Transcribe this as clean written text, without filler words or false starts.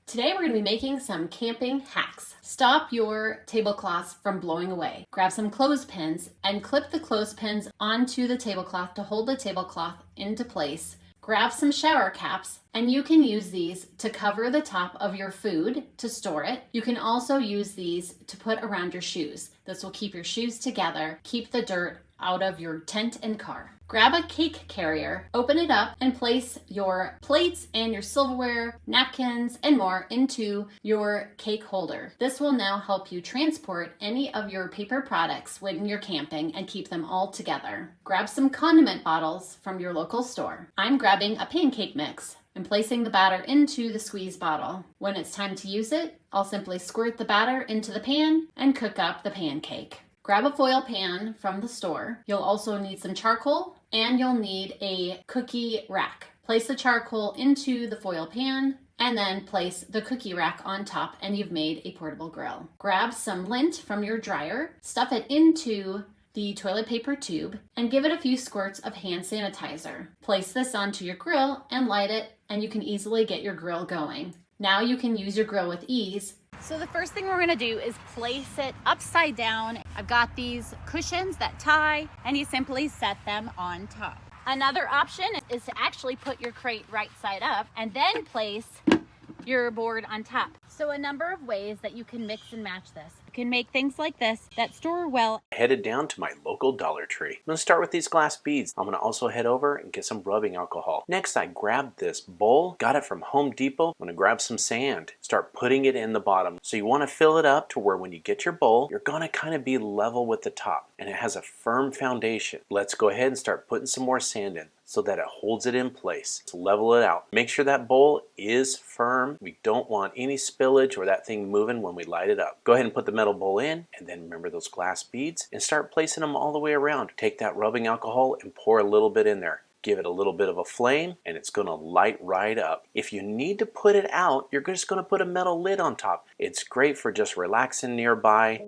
Today we're going to be making some camping hacks. Stop your tablecloths from blowing away. Grab some clothespins and clip the clothespins onto the tablecloth to hold the tablecloth into place. Grab some shower caps, and you can use these to cover the top of your food to store it. You can also use these to put around your shoes. This will keep your shoes together, keep the dirt out of your tent and car. Grab a cake carrier, open it up, and place your plates and your silverware, napkins, and more into your cake holder. This will now help you transport any of your paper products when you're camping and keep them all together. Grab some condiment bottles from your local store. I'm grabbing a pancake mix and placing the batter into the squeeze bottle. When it's time to use it, I'll simply squirt the batter into the pan and cook up the pancake. Grab a foil pan from the store. You'll also need some charcoal and you'll need a cookie rack. Place the charcoal into the foil pan and then place the cookie rack on top and you've made a portable grill. Grab some lint from your dryer, stuff it into the toilet paper tube and give it a few squirts of hand sanitizer. Place this onto your grill and light it and you can easily get your grill going. Now you can use your grill with ease. So the first thing we're gonna do is place it upside down. I've got these cushions that tie and you simply set them on top. Another option is to actually put your crate right side up and then place your board on top. So a number of ways that you can mix and match this. You can make things like this that store well. Headed down to my local Dollar Tree. I'm going to start with these glass beads. I'm going to also head over and get some rubbing alcohol. Next, I grabbed this bowl, got it from Home Depot. I'm going to grab some sand, start putting it in the bottom. So you want to fill it up to where when you get your bowl, you're going to kind of be level with the top and it has a firm foundation. Let's go ahead and start putting some more sand in so that it holds it in place. To level it out. Make sure that bowl is firm. We don't want any spillage or that thing moving when we light it up. Go ahead and put the metal bowl in and then remember those glass beads and start placing them all the way around. Take that rubbing alcohol and pour a little bit in there. Give it a little bit of a flame and it's going to light right up. If you need to put it out, you're just going to put a metal lid on top. It's great for just relaxing nearby.